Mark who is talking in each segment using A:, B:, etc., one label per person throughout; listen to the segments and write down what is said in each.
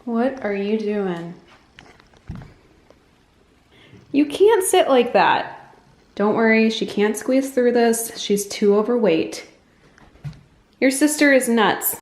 A: What are you doing? You can't sit like that. Don't worry, she can't squeeze through this. She's too overweight. Your sister is nuts.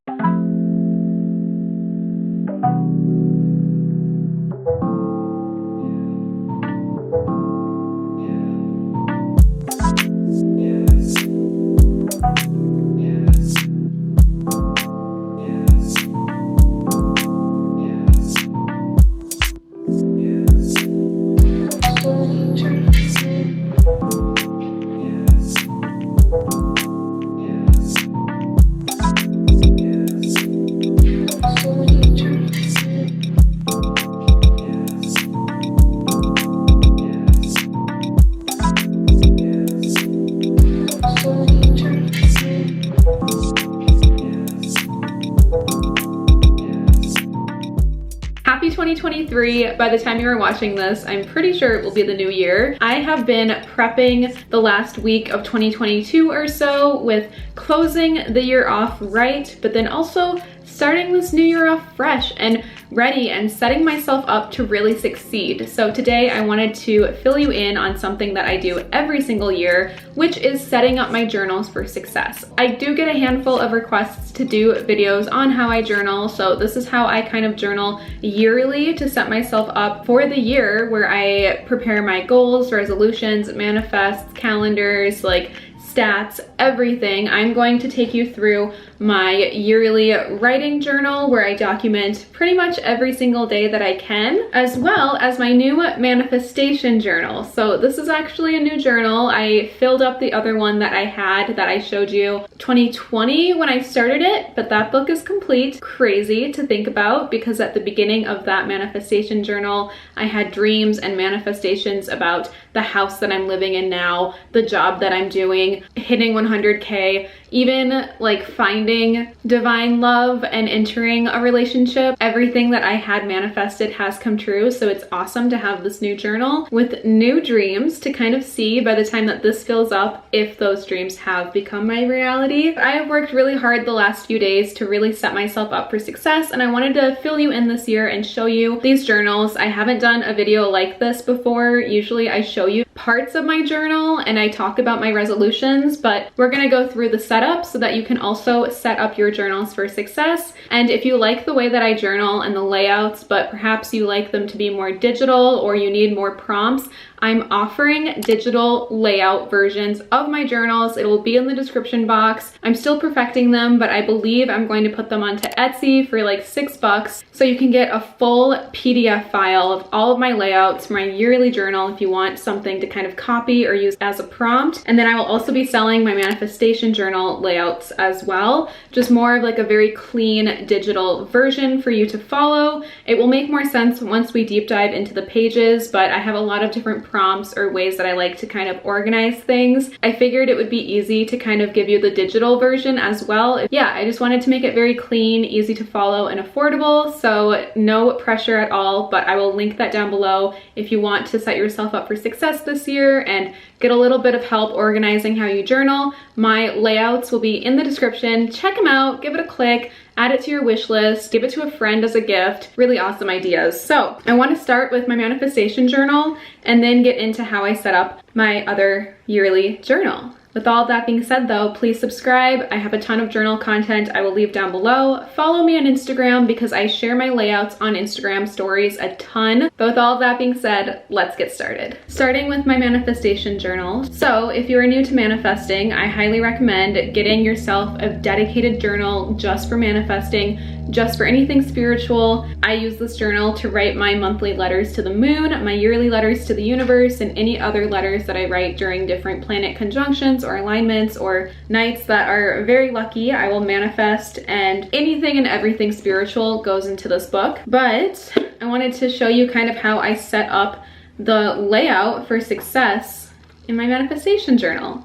A: Happy 2023. By the time you are watching this, I'm pretty sure it will be the new year. I have been prepping the last week of 2022 or so with closing the year off right, but then also starting this new year off fresh and ready and setting myself up to really succeed. So today I wanted to fill you in on something that I do every single year, which is setting up my journals for success. I do get a handful of requests to do videos on how I journal, so this is how I kind of journal yearly to set myself up for the year, where I prepare my goals, resolutions, manifests, calendars, like stats, everything. I'm going to take you through my yearly writing journal where I document pretty much every single day that I can, as well as my new manifestation journal. So this is actually a new journal. I filled up the other one that I had that I showed you 2020 when I started it, but that book is complete. Crazy to think about, because at the beginning of that manifestation journal, I had dreams and manifestations about the house that I'm living in now, the job that I'm doing, hitting 100K, even like finding divine love and entering a relationship. Everything that I had manifested has come true. So it's awesome to have this new journal with new dreams to kind of see by the time that this fills up if those dreams have become my reality. I have worked really hard the last few days to really set myself up for success, and I wanted to fill you in this year and show you these journals. I haven't done a video like this before. Usually I show you parts of my journal and I talk about my resolutions, but we're gonna go through the setup so that you can also set up your journals for success. And if you like the way that I journal and the layouts, but perhaps you like them to be more digital or you need more prompts, I'm offering digital layout versions of my journals. It will be in the description box. I'm still perfecting them, but I believe I'm going to put them onto Etsy for like $6. So you can get a full PDF file of all of my layouts for my yearly journal if you want something to kind of copy or use as a prompt. And then I will also be selling my manifestation journal layouts as well. Just more of like a very clean digital version for you to follow. It will make more sense once we deep dive into the pages, but I have a lot of different prompts or ways that I like to kind of organize things. I figured it would be easy to kind of give you the digital version as well. Yeah, I just wanted to make it very clean, easy to follow, and affordable, so no pressure at all, but I will link that down below if you want to set yourself up for success this year and get a little bit of help organizing how you journal. My layouts will be in the description. Check them out, give it a click, add it to your wish list, give it to a friend as a gift. Really awesome ideas. So I want to start with my manifestation journal and then get into how I set up my other yearly journal. With all that being said though, please subscribe. I have a ton of journal content I will leave down below. Follow me on Instagram because I share my layouts on Instagram stories a ton. But with all of that being said, let's get started. Starting with my manifestation journal. So if you are new to manifesting, I highly recommend getting yourself a dedicated journal just for manifesting, just for anything spiritual. I use this journal to write my monthly letters to the moon, my yearly letters to the universe, and any other letters that I write during different planet conjunctions or alignments or nights that are very lucky. I will manifest, and anything and everything spiritual goes into this book. But I wanted to show you kind of how I set up the layout for success in my manifestation journal.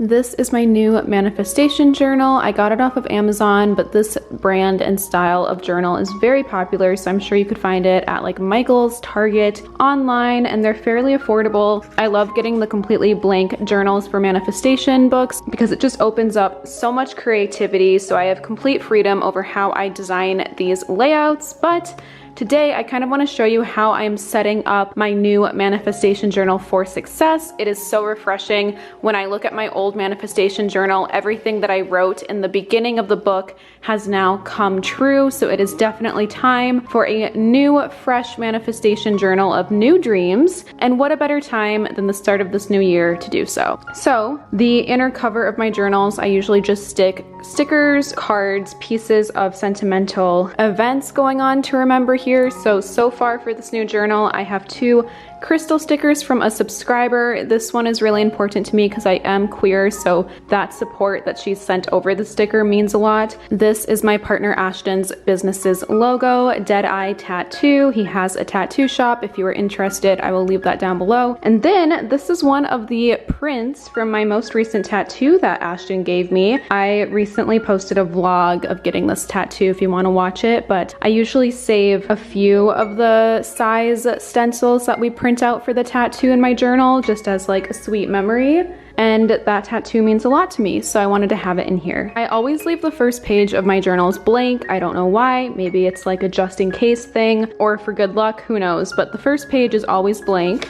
A: This is my new manifestation journal. I got it off of Amazon, but this brand and style of journal is very popular, so I'm sure you could find it at like Michael's, Target, online, and they're fairly affordable. I love getting the completely blank journals for manifestation books because it just opens up so much creativity, so I have complete freedom over how I design these layouts. But today, I kind of want to show you how I'm setting up my new manifestation journal for success. It is so refreshing. When I look at my old manifestation journal, everything that I wrote in the beginning of the book has now come true. So it is definitely time for a new, fresh manifestation journal of new dreams. And what a better time than the start of this new year to do so. So the inner cover of my journals, I usually just stick stickers, cards, pieces of sentimental events going on to remember here. So far for this new journal, I have 2 crystal stickers from a subscriber. This one is really important to me because I am queer, so that support that she sent over the sticker means a lot. This is my partner Ashton's business's logo, Dead Eye Tattoo. He has a tattoo shop. If you are interested, I will leave that down below. And then this is one of the prints from my most recent tattoo that Ashton gave me. I recently posted a vlog of getting this tattoo if you want to watch it, but I usually save a few of the size stencils that we print out for the tattoo in my journal just as like a sweet memory. And that tattoo means a lot to me, so I wanted to have it in here. I always leave the first page of my journals blank. I don't know why. Maybe it's like a just in case thing or for good luck, who knows, but the first page is always blank.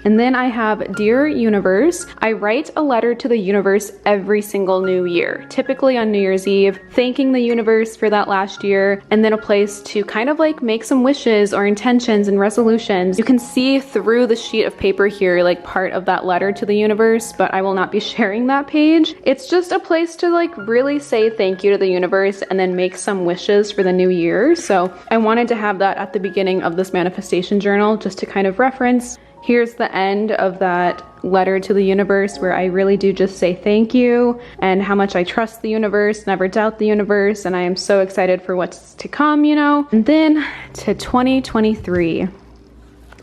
A: And then I have Dear Universe. I write a letter to the universe every single new year, typically on New Year's Eve, thanking the universe for that last year, and then a place to kind of like make some wishes or intentions and resolutions. You can see through the sheet of paper here, like part of that letter to the universe, but I will not be sharing that page. It's just a place to like really say thank you to the universe and then make some wishes for the new year. So I wanted to have that at the beginning of this manifestation journal just to kind of reference. Here's the end of that letter to the universe where I really do just say thank you and how much I trust the universe, never doubt the universe, and I am so excited for what's to come, you know. And then to 2023.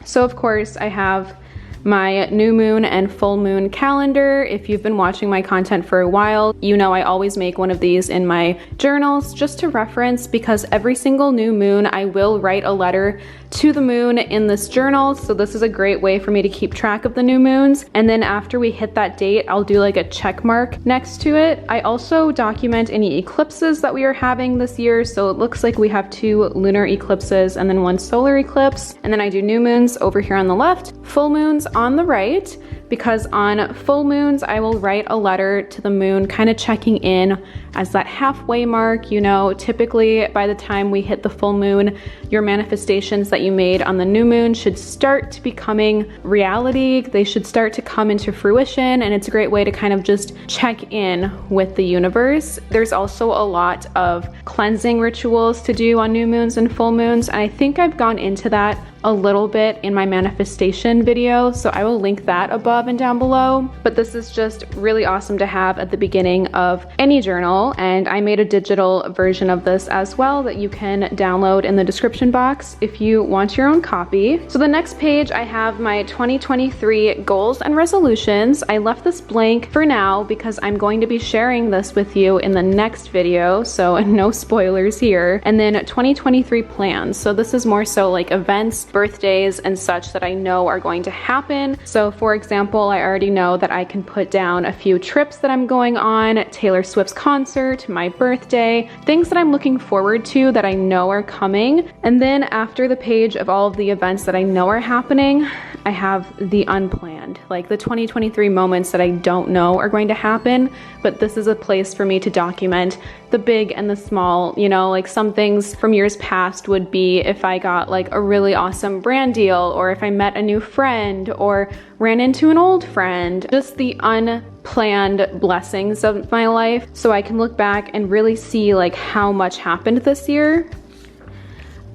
A: So of course I have my new moon and full moon calendar. If you've been watching my content for a while, you know I always make one of these in my journals just to reference, because every single new moon I will write a letter to the moon in this journal. So this is a great way for me to keep track of the new moons. And then after we hit that date, I'll do like a check mark next to it. I also document any eclipses that we are having this year. So it looks like we have 2 lunar eclipses and then 1 solar eclipse. And then I do new moons over here on the left, full moons on the right, because on full moons, I will write a letter to the moon, kind of checking in as that halfway mark. You know, typically by the time we hit the full moon, your manifestations that you made on the new moon should start to becoming reality. They should start to come into fruition, and it's a great way to kind of just check in with the universe. There's also a lot of cleansing rituals to do on new moons and full moons, and I think I've gone into that a little bit in my manifestation video, so I will link that above and down below. But this is just really awesome to have at the beginning of any journal, and I made a digital version of this as well that you can download in the description box if you want your own copy. So the next page, I have my 2023 goals and resolutions. I left this blank for now because I'm going to be sharing this with you in the next video, so no spoilers here. And then 2023 plans. So this is more so like events, birthdays, and such that I know are going to happen. So for example, I already know that I can put down a few trips that I'm going on, Taylor Swift's concert, my birthday, things that I'm looking forward to that I know are coming. And then after the page of all of the events that I know are happening, I have the unplanned, like the 2023 moments that I don't know are going to happen, but this is a place for me to document the big and the small. You know, like some things from years past would be if I got like a really awesome brand deal, or if I met a new friend or ran into an old friend, just the unplanned blessings of my life, so I can look back and really see like how much happened this year.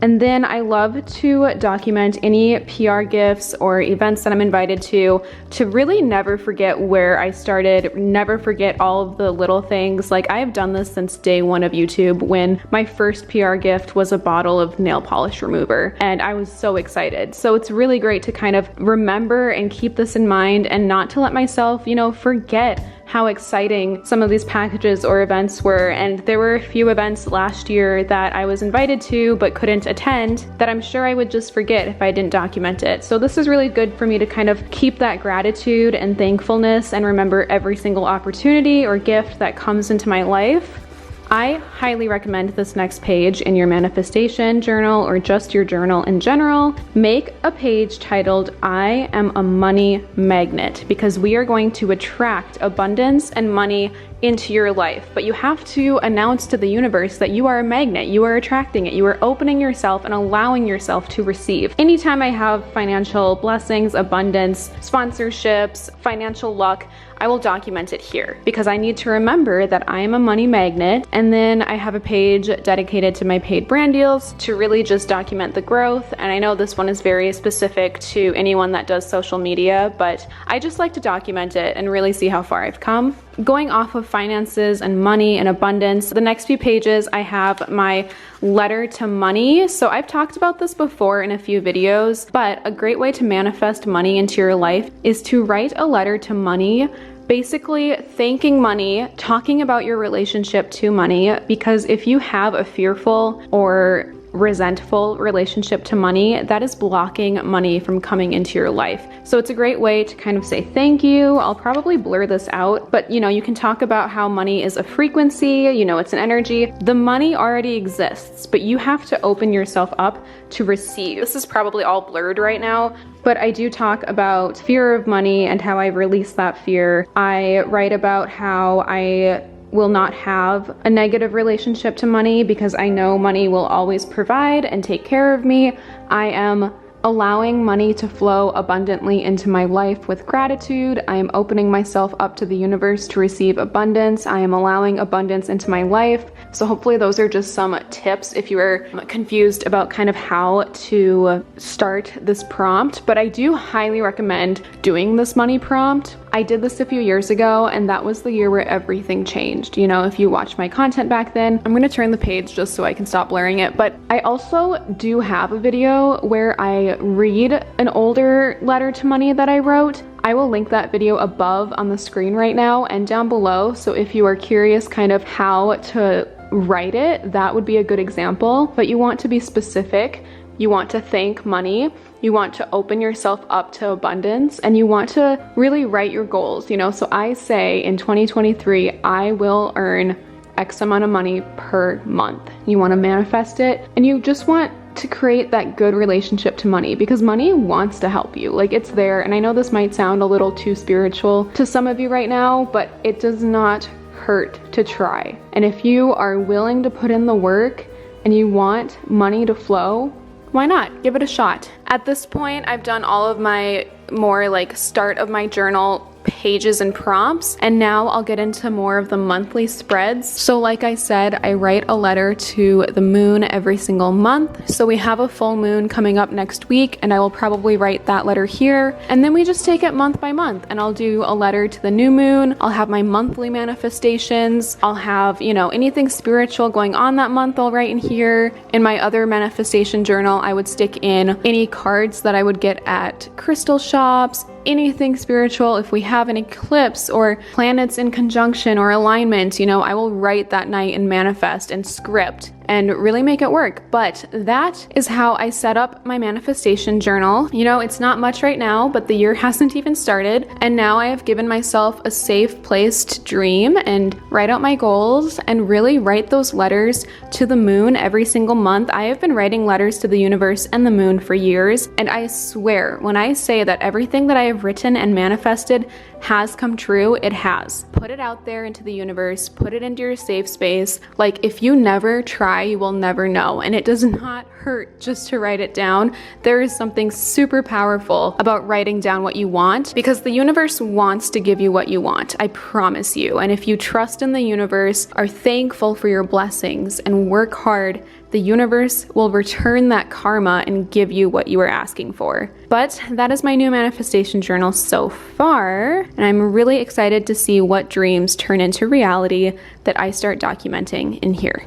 A: And then I love to document any PR gifts or events that I'm invited to really never forget where I started, never forget all of the little things. Like I have done this since day one of YouTube, when my first PR gift was a bottle of nail polish remover, and I was so excited. So it's really great to kind of remember and keep this in mind, and not to let myself, you know, forget how exciting some of these packages or events were. And there were a few events last year that I was invited to but couldn't attend that I'm sure I would just forget if I didn't document it. So this is really good for me to kind of keep that gratitude and thankfulness and remember every single opportunity or gift that comes into my life. I highly recommend this next page in your manifestation journal or just your journal in general. Make a page titled, I am a money magnet, because we are going to attract abundance and money into your life. But you have to announce to the universe that you are a magnet, you are attracting it, you are opening yourself and allowing yourself to receive. Anytime I have financial blessings, abundance, sponsorships, financial luck, I will document it here because I need to remember that I am a money magnet. And then I have a page dedicated to my paid brand deals to really just document the growth. And I know this one is very specific to anyone that does social media, but I just like to document it and really see how far I've come. Going off of finances and money and abundance, the next few pages I have my letter to money. So I've talked about this before in a few videos, but a great way to manifest money into your life is to write a letter to money, basically thanking money, talking about your relationship to money, because if you have a fearful or resentful relationship to money, that is blocking money from coming into your life. So it's a great way to kind of say thank you. I'll probably blur this out, but you can talk about how money is a frequency, it's an energy. The money already exists, but you have to open yourself up to receive. This is probably all blurred right now, but I do talk about fear of money and how I release that fear. I write about how I will not have a negative relationship to money because I know money will always provide and take care of me. I am allowing money to flow abundantly into my life with gratitude. I am opening myself up to the universe to receive abundance. I am allowing abundance into my life. So hopefully those are just some tips if you are confused about kind of how to start this prompt. But I do highly recommend doing this money prompt. I did this a few years ago, and that was the year where everything changed. If you watch my content back then, I'm gonna turn the page just so I can stop blurring it. But I also do have a video where I read an older letter to money that I wrote. I will link that video above on the screen right now and down below. So if you are curious kind of how to write it, that would be a good example. But you want to be specific. You want to thank money. You want to open yourself up to abundance, and you want to really write your goals. So I say in 2023, I will earn X amount of money per month. You want to manifest it, and you just want to create that good relationship to money because money wants to help you. Like, it's there. And I know this might sound a little too spiritual to some of you right now, but it does not hurt to try. And if you are willing to put in the work and you want money to flow, why not? Give it a shot. At this point, I've done all of my more like start of my journal pages and prompts, and now I'll get into more of the monthly spreads. So like I said, I write a letter to the moon every single month. So we have a full moon coming up next week, and I will probably write that letter here, and then we just take it month by month, and I'll do a letter to the new moon. I'll have my monthly manifestations. I'll have, anything spiritual going on that month, I'll write in here. In my other manifestation journal, I would stick in any cards that I would get at crystal shops, anything spiritual. If we have an eclipse or planets in conjunction or alignment, I will write that night and manifest and script and really make it work. But that is how I set up my manifestation journal. It's not much right now, but the year hasn't even started. And now I have given myself a safe place to dream and write out my goals and really write those letters to the moon every single month. I have been writing letters to the universe and the moon for years. And I swear, when I say that everything that I have written and manifested has come true, it has. Put it out there into the universe, put it into your safe space. Like, if you never try, you will never know. And it does not hurt just to write it down. There is something super powerful about writing down what you want, because the universe wants to give you what you want. I promise you. And if you trust in the universe, are thankful for your blessings, and work hard, the universe will return that karma and give you what you are asking for. But that is my new manifestation journal so far, and I'm really excited to see what dreams turn into reality that I start documenting in here.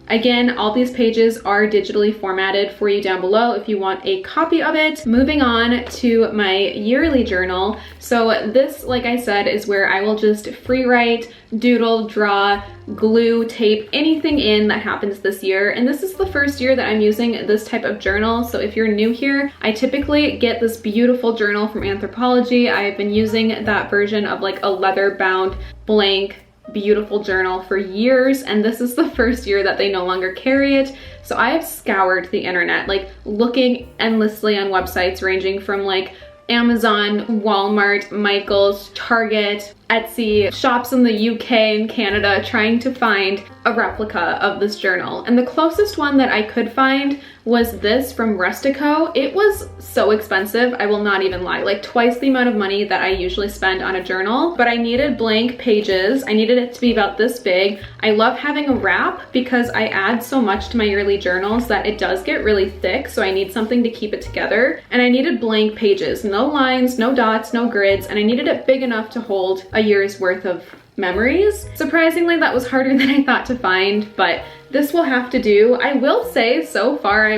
A: Again, all these pages are digitally formatted for you down below if you want a copy of it. Moving on to my yearly journal. So this, like I said, is where I will just free write, doodle, draw, glue, tape, anything in that happens this year. And this is the first year that I'm using this type of journal. So if you're new here, I typically get this beautiful journal from Anthropologie. I've been using that version of like a leather bound blank beautiful journal for years, and this is the first year that they no longer carry it. So I have scoured the internet, like looking endlessly on websites ranging from like Amazon, Walmart, Michael's, Target, Etsy, shops in the UK and Canada, trying to find a replica of this journal. And the closest one that I could find was this from Rustico. It was so expensive, I will not even lie, like twice the amount of money that I usually spend on a journal. But I needed blank pages. I needed it to be about this big. I love having a wrap because I add so much to my yearly journals that it does get really thick, so I need something to keep it together. And I needed blank pages, no lines, no dots, no grids, and I needed it big enough to hold a year's worth of memories. Surprisingly, that was harder than I thought to find, but this will have to do. I will say so far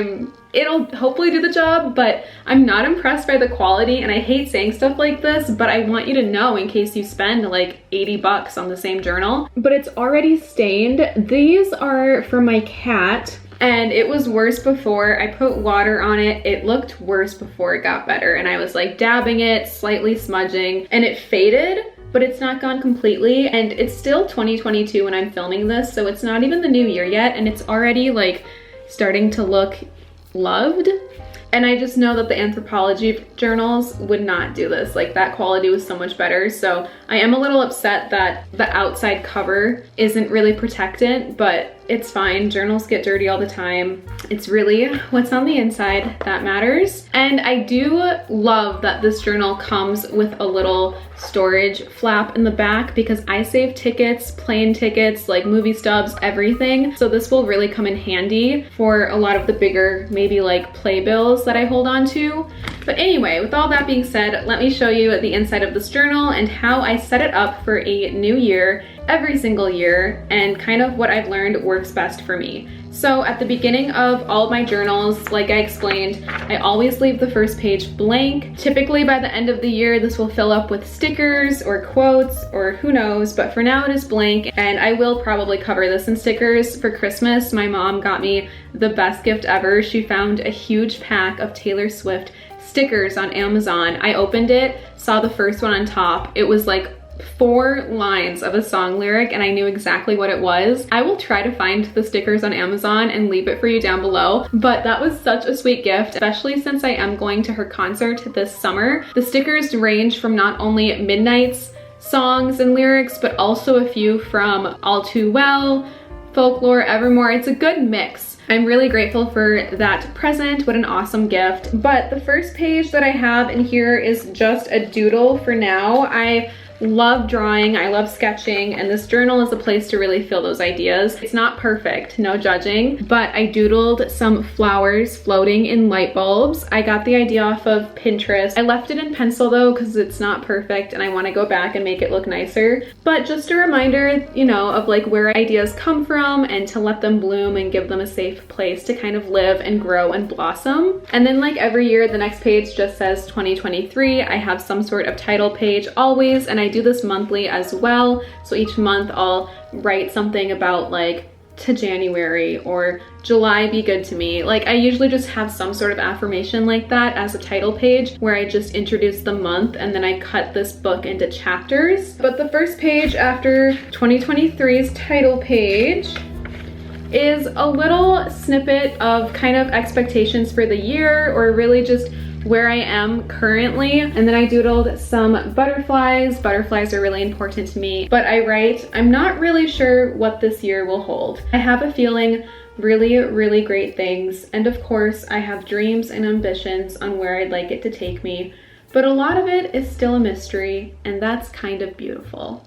A: it'll hopefully do the job, but I'm not impressed by the quality, and I hate saying stuff like this, but I want you to know in case you spend like 80 bucks on the same journal. But it's already stained. These are for my cat, and it was worse before. I put water on it. It looked worse before it got better, and I was like dabbing it, slightly smudging, and it faded, but it's not gone completely. And it's still 2022 when I'm filming this, so it's not even the new year yet, and it's already like starting to look loved. And I just know that the Anthropologie journals would not do this. Like, that quality was so much better. So I am a little upset that the outside cover isn't really protectant, but it's fine. Journals get dirty all the time. It's really what's on the inside that matters. And I do love that this journal comes with a little storage flap in the back because I save tickets, plane tickets, like movie stubs, everything. So this will really come in handy for a lot of the bigger, maybe like playbills that I hold on to. But anyway, with all that being said, let me show you the inside of this journal and how I set it up for a new year every single year, and kind of what I've learned works best for me. So at the beginning of all of my journals, like I explained, I always leave the first page blank. Typically by the end of the year, this will fill up with stickers or quotes or who knows, but for now it is blank, and I will probably cover this in stickers. For Christmas, my mom got me the best gift ever. She found a huge pack of Taylor Swift stickers on Amazon. I opened it, saw the first one on top. It was like 4 lines of a song lyric, and I knew exactly what it was. I will try to find the stickers on Amazon and leave it for you down below, but that was such a sweet gift, especially since I am going to her concert this summer. The stickers range from not only Midnight's songs and lyrics, but also a few from All Too Well, Folklore, Evermore. It's a good mix. I'm really grateful for that present. What an awesome gift. But the first page that I have in here is just a doodle for now. I love drawing, I love sketching, and this journal is a place to really feel those ideas. It's not perfect, no judging, but I doodled some flowers floating in light bulbs. I got the idea off of Pinterest. I left it in pencil though because it's not perfect and I want to go back and make it look nicer. But just a reminder, you know, of like where ideas come from and to let them bloom and give them a safe place to kind of live and grow and blossom. And then like every year, the next page just says 2023. I have some sort of title page always, and I do this monthly as well. So each month I'll write something about like to January or July be good to me. Like I usually just have some sort of affirmation like that as a title page where I just introduce the month and then I cut this book into chapters. But the first page after 2023's title page is a little snippet of kind of expectations for the year, or really just where I am currently. And then I doodled some butterflies. Butterflies are really important to me, but I write, I'm not really sure what this year will hold. I have a feeling really, really great things. And of course, I have dreams and ambitions on where I'd like it to take me, but a lot of it is still a mystery, and that's kind of beautiful.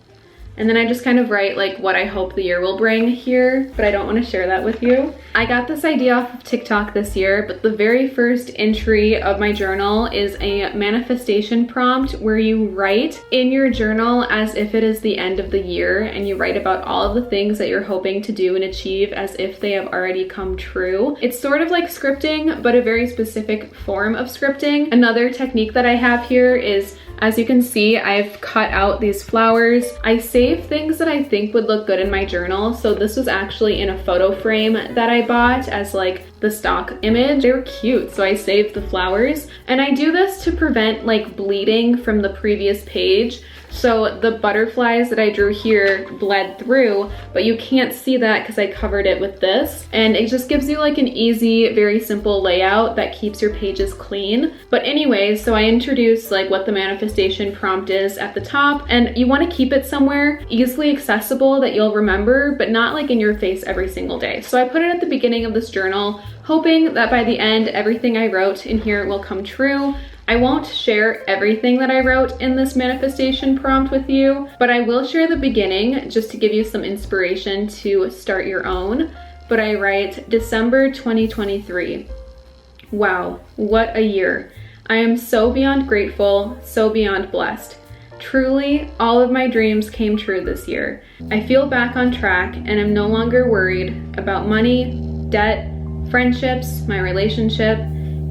A: And then I just kind of write like what I hope the year will bring here, but I don't want to share that with you. I got this idea off of TikTok this year, but the very first entry of my journal is a manifestation prompt where you write in your journal as if it is the end of the year, and you write about all of the things that you're hoping to do and achieve as if they have already come true. It's sort of like scripting, but a very specific form of scripting. Another technique that I have here is, as you can see, I've cut out these flowers. I save things that I think would look good in my journal. So this was actually in a photo frame that I bought as like the stock image. They were cute, so I saved the flowers. And I do this to prevent like bleeding from the previous page. So the butterflies that I drew here bled through, but you can't see that because I covered it with this. And it just gives you like an easy, very simple layout that keeps your pages clean. But anyway, so I introduced like what the manifestation prompt is at the top, and you want to keep it somewhere easily accessible that you'll remember, but not like in your face every single day. So I put it at the beginning of this journal, hoping that by the end, everything I wrote in here will come true. I won't share everything that I wrote in this manifestation prompt with you, but I will share the beginning just to give you some inspiration to start your own. But I write December 2023. Wow, what a year. I am so beyond grateful, so beyond blessed. Truly, all of my dreams came true this year. I feel back on track and am no longer worried about money, debt, friendships, my relationship.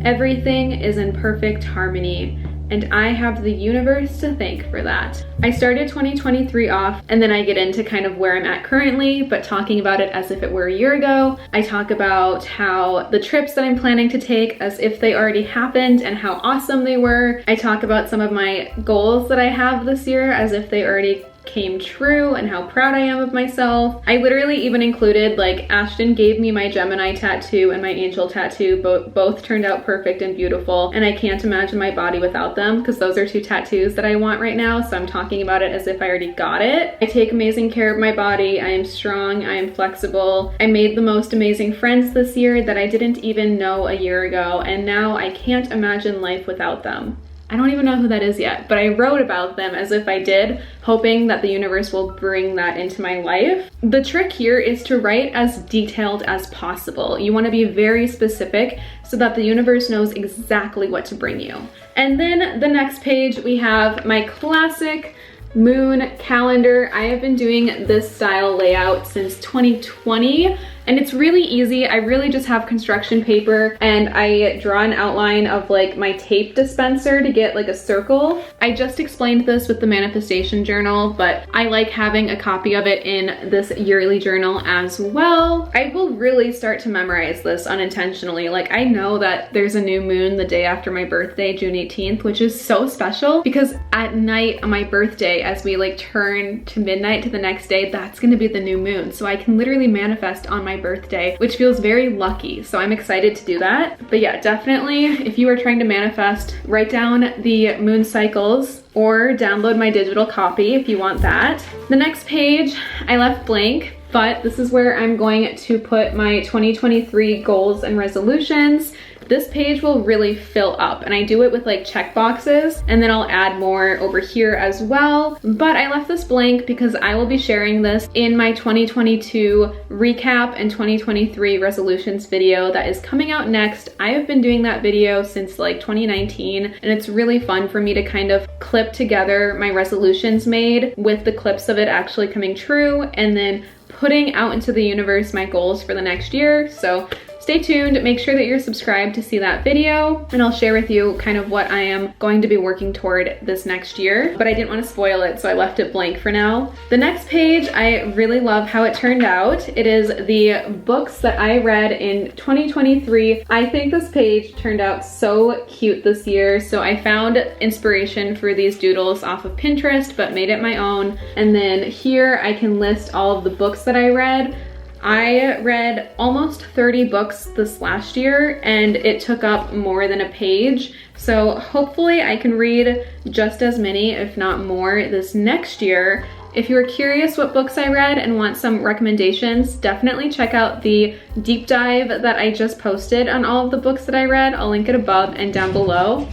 A: Everything is in perfect harmony, and I have the universe to thank for that. I started 2023 off, and then I get into kind of where I'm at currently, but talking about it as if it were a year ago. I talk about how the trips that I'm planning to take as if they already happened and how awesome they were. I talk about some of my goals that I have this year as if they already came true and how proud I am of myself. I literally even included, like, Ashton gave me my Gemini tattoo and my angel tattoo. Both turned out perfect and beautiful, and I can't imagine my body without them because those are two tattoos that I want right now, so I'm talking about it as if I already got it. I take amazing care of my body. I am strong. I am flexible. I made the most amazing friends this year that I didn't even know a year ago, and now I can't imagine life without them. I don't even know who that is yet, but I wrote about them as if I did, hoping that the universe will bring that into my life. The trick here is to write as detailed as possible. You want to be very specific so that the universe knows exactly what to bring you. And then the next page, we have my classic moon calendar. I have been doing this style layout since 2020. And it's really easy. I really just have construction paper and I draw an outline of like my tape dispenser to get like a circle. I just explained this with the manifestation journal, but I like having a copy of it in this yearly journal as well. I will really start to memorize this unintentionally. Like, I know that there's a new moon the day after my birthday, June 18th, which is so special because at night on my birthday, as we like turn to midnight to the next day, that's gonna be the new moon. So I can literally manifest on my birthday, which feels very lucky. So I'm excited to do that. But yeah, definitely if you are trying to manifest, write down the moon cycles or download my digital copy if you want that. The next page I left blank, but this is where I'm going to put my 2023 goals and resolutions. This page will really fill up, and I do it with like check boxes, and then I'll add more over here as well. But I left this blank because I will be sharing this in my 2022 recap and 2023 resolutions video that is coming out next. I have been doing that video since like 2019, and it's really fun for me to kind of clip together my resolutions made with the clips of it actually coming true, and then putting out into the universe my goals for the next year. So stay tuned, make sure that you're subscribed to see that video, and I'll share with you kind of what I am going to be working toward this next year, but I didn't want to spoil it, so I left it blank for now. The next page, I really love how it turned out. It is the books that I read in 2023. I think this page turned out so cute this year, so I found inspiration for these doodles off of Pinterest, but made it my own. And then here I can list all of the books that I read. I read almost 30 books this last year, and it took up more than a page. So hopefully I can read just as many, if not more, this next year. If you're curious what books I read and want some recommendations, definitely check out the deep dive that I just posted on all of the books that I read. I'll link it above and down below.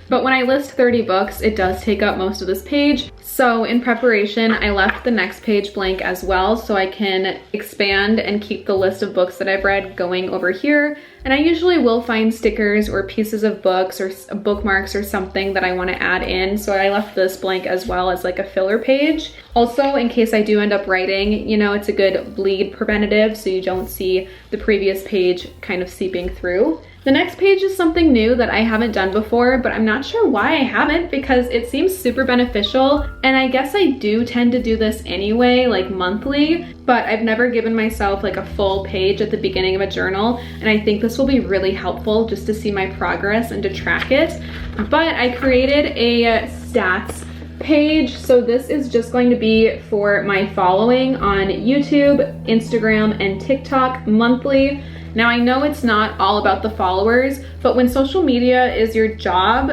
A: But when I list 30 books, it does take up most of this page. So in preparation, I left the next page blank as well so I can expand and keep the list of books that I've read going over here. And I usually will find stickers or pieces of books or bookmarks or something that I want to add in. So I left this blank as well as like a filler page. Also, in case I do end up writing, you know, it's a good bleed preventative so you don't see the previous page kind of seeping through. The next page is something new that I haven't done before, but I'm not sure why I haven't because it seems super beneficial. And I guess I do tend to do this anyway, like monthly, but I've never given myself like a full page at the beginning of a journal. And I think this will be really helpful just to see my progress and to track it. But I created a stats page. So this is just going to be for my following on YouTube, Instagram, and TikTok monthly. Now I know it's not all about the followers, but when social media is your job,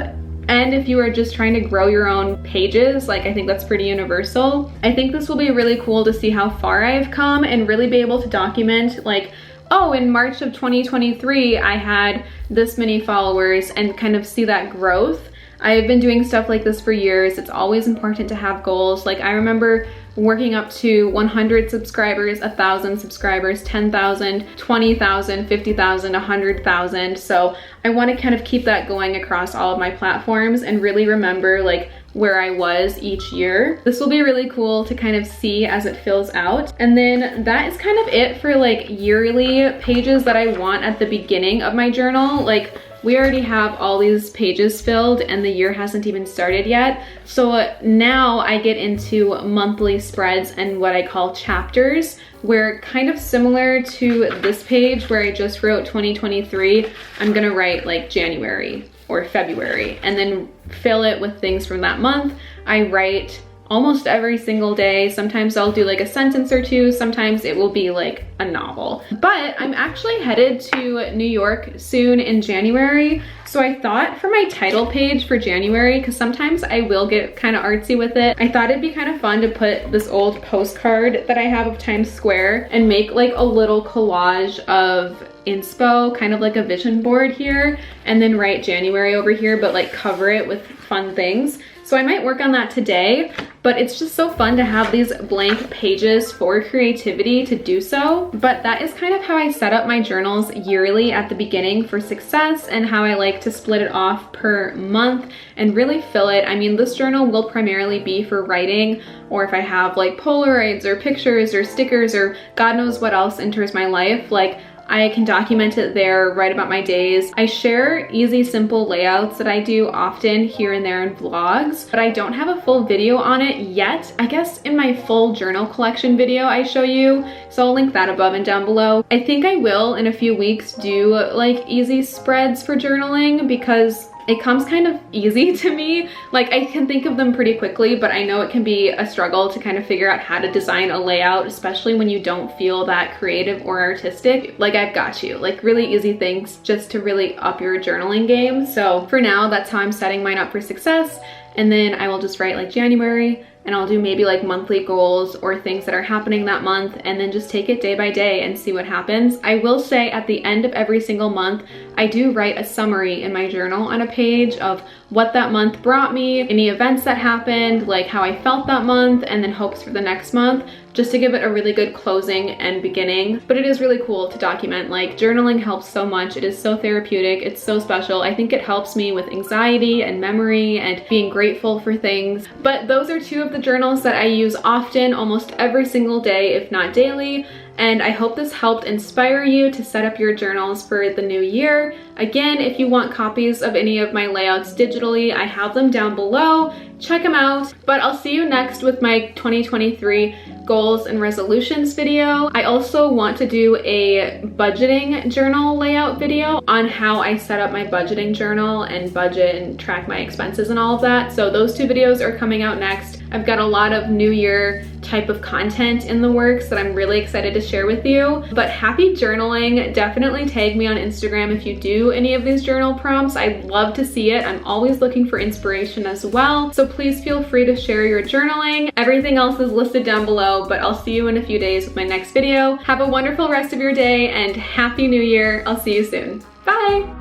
A: and if you are just trying to grow your own pages, like I think that's pretty universal, I think this will be really cool to see how far I've come and really be able to document like, oh, in March of 2023, I had this many followers and kind of see that growth. I've been doing stuff like this for years. It's always important to have goals. Like I remember working up to 100 subscribers, 1,000 subscribers, 10,000, 20,000, 50,000, 100,000. So I want to kind of keep that going across all of my platforms and really remember like where I was each year. This will be really cool to kind of see as it fills out. And then that is kind of it for like yearly pages that I want at the beginning of my journal. Like we already have all these pages filled and the year hasn't even started yet. So now I get into monthly spreads and what I call chapters, where kind of similar to this page where I just wrote 2023, I'm gonna write like January or February and then fill it with things from that month. I write almost every single day. Sometimes I'll do like a sentence or two. Sometimes it will be like a novel. But I'm actually headed to New York soon in January. So I thought for my title page for January, because sometimes I will get kind of artsy with it, I thought it'd be kind of fun to put this old postcard that I have of Times Square and make like a little collage of inspo, kind of like a vision board here, and then write January over here, but like cover it with fun things. So I might work on that today, but it's just so fun to have these blank pages for creativity to do so. But that is kind of how I set up my journals yearly at the beginning for success and how I like to split it off per month and really fill it. I mean, this journal will primarily be for writing, or if I have like Polaroids or pictures or stickers or God knows what else enters my life, like I can document it there, write about my days. I share easy, simple layouts that I do often here and there in vlogs, but I don't have a full video on it yet. I guess in my full journal collection video I show you, so I'll link that above and down below. I think I will in a few weeks do like easy spreads for journaling because it comes kind of easy to me. Like I can think of them pretty quickly, but I know it can be a struggle to kind of figure out how to design a layout, especially when you don't feel that creative or artistic. Like I've got you, like really easy things just to really up your journaling game. So for now, that's how I'm setting mine up for success. And then I will just write like January, and I'll do maybe like monthly goals or things that are happening that month, and then just take it day by day and see what happens. I will say at the end of every single month, I do write a summary in my journal on a page of what that month brought me, any events that happened, like how I felt that month, and then hopes for the next month, just to give it a really good closing and beginning. But it is really cool to document. Like journaling helps so much. It is so therapeutic. It's so special. I think it helps me with anxiety and memory and being grateful for things. But those are two of the journals that I use often, almost every single day, if not daily. And I hope this helped inspire you to set up your journals for the new year. Again, if you want copies of any of my layouts digitally, I have them down below. Check them out. But I'll see you next with my 2023 goals and resolutions video. I also want to do a budgeting journal layout video on how I set up my budgeting journal and budget and track my expenses and all of that. So those two videos are coming out next. I've got a lot of new year type of content in the works that I'm really excited to share with you. But happy journaling. Definitely tag me on Instagram if you do any of these journal prompts. I'd love to see it. I'm always looking for inspiration as well. So please feel free to share your journaling. Everything else is listed down below, but I'll see you in a few days with my next video. Have a wonderful rest of your day and Happy New Year. I'll see you soon. Bye.